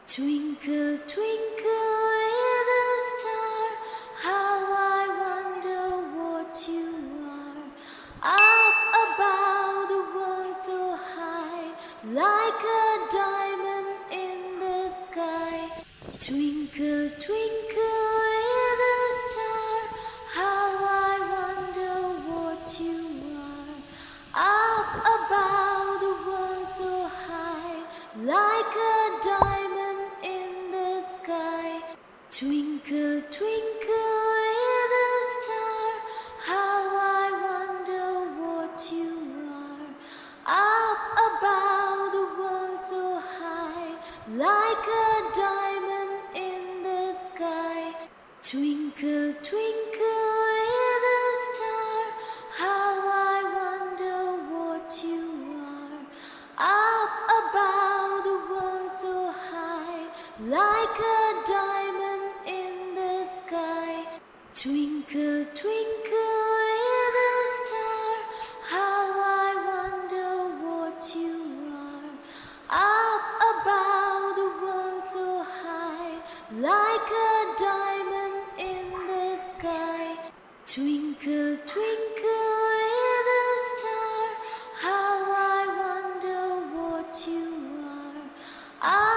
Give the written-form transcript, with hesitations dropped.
Twinkle, twinkle, little star, how I wonder what you are. Up above the world so high, like a diamond in the sky. Twinkle, twinkle, little star, how I wonder what you are. Up above the world so high, like a diamond in the sky. Twinkle, twinkle, little star, how I wonder what you are. Up above the world so high, like a diamond in the sky. Twinkle, twinkle, little star, how I wonder what you are. Up above the world so high, like a diamond in the sky. Twinkle, twinkle, little star, how I wonder what you are. Up above the world so high, like a diamond in the sky. Twinkle, twinkle, little star, how I wonder what you are.